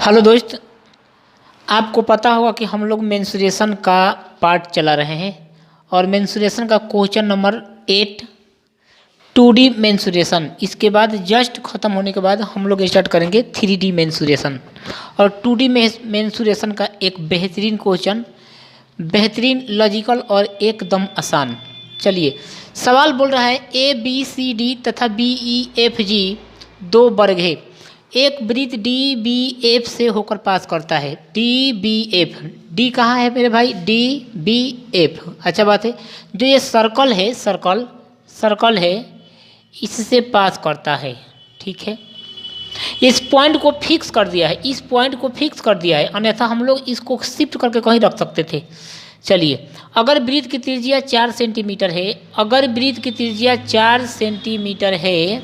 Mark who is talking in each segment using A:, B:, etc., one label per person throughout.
A: Hello दोस्त, आपको पता होगा कि हम लोग मेंसुरेशन का पार्ट चला रहे हैं और मेंसुरेशन का क्वेश्चन नंबर 8 2D मेंसुरेशन। इसके बाद जस्ट ख़त्म होने के बाद हम लोग स्टार्ट करेंगे 3D मेंसुरेशन। और 2D मेंसुरेशन का एक बेहतरीन क्वेश्चन, बेहतरीन लॉजिकल और एकदम आसान। चलिए, सवाल बोल रहा है ए बी सी डी तथा बी ई एफ जी दो वर्ग है। एक वृत्त डी बी एफ से होकर पास करता है। डी बी एफ, डी कहाँ है मेरे भाई? D B F. अच्छा बात है, जो ये सर्कल है, सर्कल है, इससे पास करता है। ठीक है, इस पॉइंट को फिक्स कर दिया है, इस पॉइंट को फिक्स कर दिया है, अन्यथा हम लोग इसको शिफ्ट करके कहीं रख सकते थे। चलिए, अगर वृत्त की त्रिज्या 4 सेंटीमीटर है, अगर वृत्त की त्रिज्या 4 सेंटीमीटर है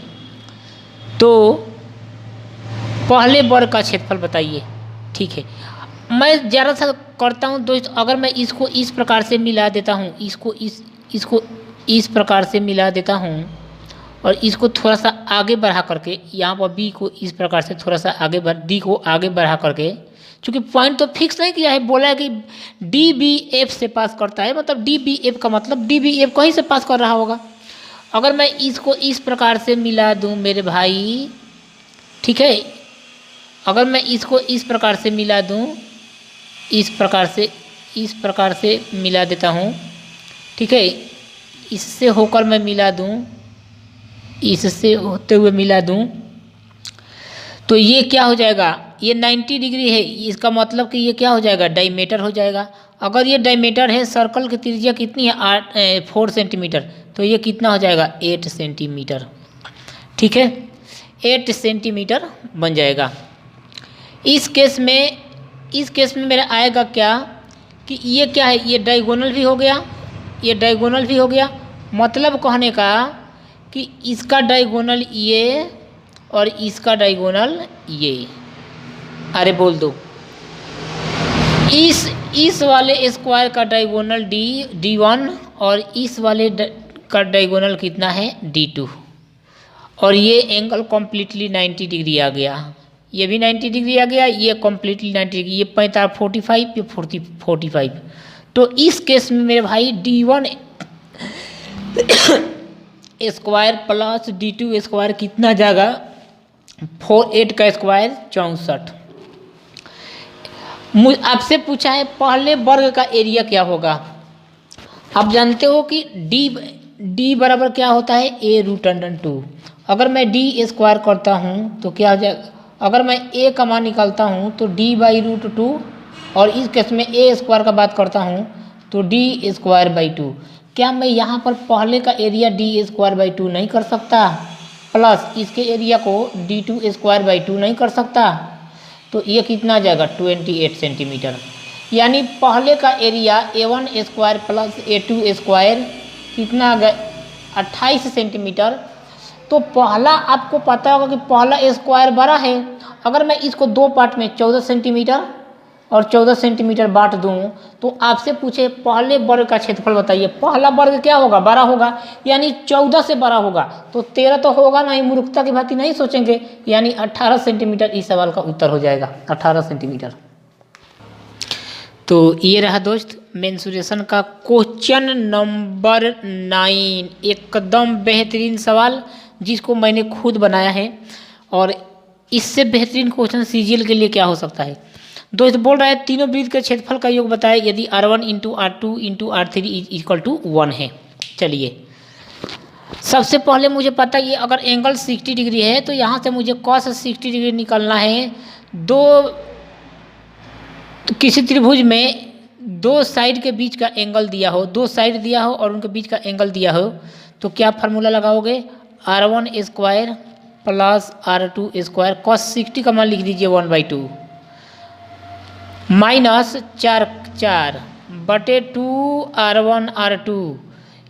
A: तो पहले वर्ग का क्षेत्रफल बताइए। ठीक है, मैं ज़्यादा सा करता हूँ दोस्त, अगर मैं इसको इस प्रकार से मिला देता हूँ, इसको इस प्रकार से मिला देता हूँ और इसको थोड़ा सा आगे बढ़ा करके, यहाँ पर बी को इस प्रकार से थोड़ा सा आगे डी को आगे बढ़ा करके, चूँकि पॉइंट तो फिक्स नहीं किया है, बोला है कि डी बी एफ से पास करता है, मतलब डी बी एफ का मतलब डी बी एफ कहीं से पास कर रहा होगा। अगर मैं इसको इस प्रकार से मिला दूँ मेरे भाई, ठीक है, अगर मैं इसको इस प्रकार से मिला दूँ, इस प्रकार से मिला देता हूँ, ठीक है, इससे होकर मैं मिला दूँ, इससे होते हुए मिला दूँ, तो ये क्या हो जाएगा? ये 90 डिग्री है, इसका मतलब कि ये क्या हो जाएगा? डायमीटर हो जाएगा। अगर ये डायमीटर है, सर्कल की त्रिज्या कितनी है? 4 सेंटीमीटर, तो ये कितना हो जाएगा? 8 सेंटीमीटर। ठीक है, 8 सेंटीमीटर बन जाएगा। इस केस में मेरा आएगा क्या कि ये क्या है? ये डायगोनल भी हो गया, ये डायगोनल भी हो गया, मतलब कहने का कि इसका डायगोनल ये और इसका डायगोनल ये। अरे बोल दो, इस वाले स्क्वायर का डायगोनल D1 और इस वाले का डायगोनल कितना है? D2। और ये एंगल कम्प्लीटली 90 डिग्री आ गया, ये भी 90 डिग्री आ गया, ये कम्प्लीटली 90 डिग्री, ये 45, ये 45। तो इस केस में मेरे भाई D1 square plus D2 square कितना जाएगा? 8 का स्क्वायर 64। आपसे पूछा है पहले वर्ग का एरिया क्या होगा। आप जानते हो कि D बराबर क्या होता है? A√2। अगर मैं D स्क्वायर करता हूँ तो क्या हो जाएगा? अगर मैं A का मान निकालता हूँ तो D/√2, और इस केस में A स्क्वायर का बात करता हूँ तो D²/2। क्या मैं यहाँ पर पहले का एरिया D²/2 नहीं कर सकता, प्लस इसके एरिया को D2²/2 नहीं कर सकता? तो ये कितना आ जाएगा? 28 सेंटीमीटर। यानी पहले का area A1 square plus A2 square कितना आ गया? 28 सेंटीमीटर। तो पहला आपको पता होगा कि पहला स्क्वायर बड़ा है। अगर मैं इसको दो पार्ट में 14 सेंटीमीटर और 14 सेंटीमीटर बांट दूं तो आपसे पूछे पहले वर्ग का क्षेत्रफल बताइए, पहला वर्ग क्या होगा? बड़ा होगा, यानी 14 से बड़ा होगा, तो 13 तो होगा नहीं, मूर्खता की भांति नहीं सोचेंगे, यानी 18 सेंटीमीटर इस सवाल का उत्तर हो जाएगा, 18 सेंटीमीटर। तो ये रहा दोस्त मेंसुरेशन का क्वेश्चन नंबर 9, एकदम बेहतरीन सवाल जिसको मैंने खुद बनाया है। और इससे बेहतरीन क्वेश्चन सीजीएल के लिए क्या हो सकता है? दोस्त बोल रहा है तीनों वृत्त के क्षेत्रफल का योग बताए यदि R1 × R2 × R3 = 1 है। चलिए, सबसे पहले मुझे पता है ये अगर एंगल 60 डिग्री है तो यहाँ से मुझे cos 60 डिग्री निकालना है। किसी त्रिभुज में दो साइड के बीच का एंगल दिया हो, दो साइड दिया हो और उनके बीच का एंगल दिया हो, तो क्या फार्मूला लगाओगे? R1 square plus R2 square, cos 60 का मान लिख दीजिए 1/2 माइनस 4/2 R1 R2,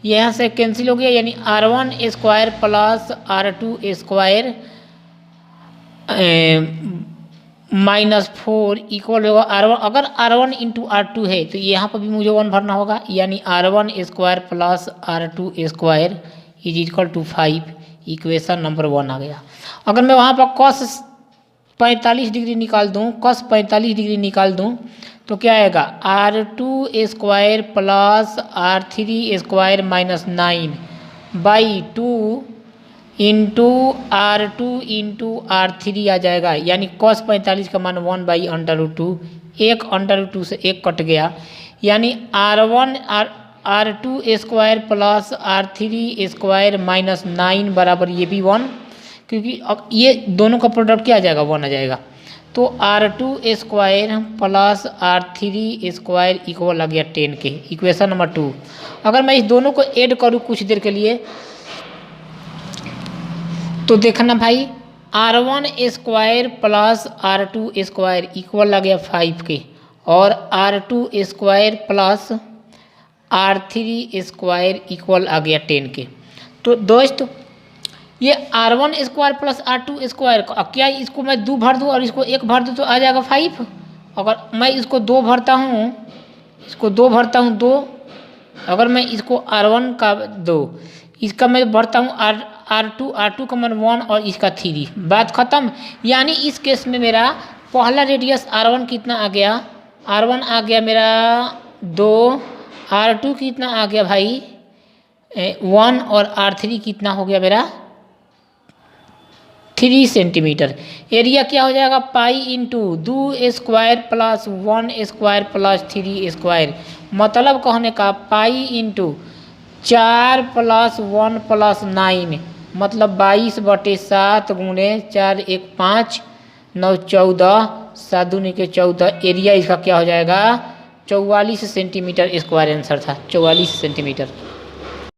A: यहाँ से कैंसिल हो गया, यानी R1 square plus R2 square -4 equal होगा R1। अगर R1 × R2 है तो यहाँ पर भी मुझे 1 भरना होगा, यानी R1 square plus R2 square = 5। Equation number 1 आ गया। अगर मैं वहाँ पर cos 45 डिग्री निकाल दूँ, cos 45 डिग्री निकाल दूँ तो क्या आएगा, R2 square plus R3 square minus 9 by 2 into R2 into R3 आ जाएगा, यानी cos 45 का मान 1/√2, एक √2 से एक कट गया, यानी R2 square plus R3 square minus 9 बराबर ये भी 1, क्योंकि अब ये दोनों का प्रोडक्ट क्या आ जाएगा, 1 आ जाएगा। तो R2 square plus R3 square equal आ गया 10 के, इक्वेशन नंबर 2। अगर मैं इस दोनों को ऐड करूँ कुछ देर के लिए तो देखना भाई, R1 square plus R2 square equal आ गया 5 के, और R2 square plus R3 square equal आ गया 10 के। तो दोस्त ये R1 square plus R2 square, क्या इसको मैं 2 भर दूँ और इसको 1 भर दूँ तो आ जाएगा 5। अगर मैं इसको 2 भरता हूँ, इसको 2 भरता हूँ 2, अगर मैं इसको R1 का 2, इसका मैं भरता हूँ R2 का मान 1 और इसका 3, बात खत्म। यानी इस केस में मेरा पहला रेडियस R1 कितना आ गया, R1 आ गया मेरा 2, R2 कितना आ गया भाई 1, और R3 कितना हो गया मेरा 3 सेंटीमीटर। एरिया क्या हो जाएगा, pi into 2 square plus 1 square plus 3 square, मतलब कहने का पाई इंटू 4 प्लस 1 प्लस 9, मतलब 22/7 गुणे 4 1 5 9 14 7 दूनी के 14, एरिया इसका क्या हो जाएगा 44 सेंटीमीटर स्क्वायर आंसर था, 44 सेंटीमीटर।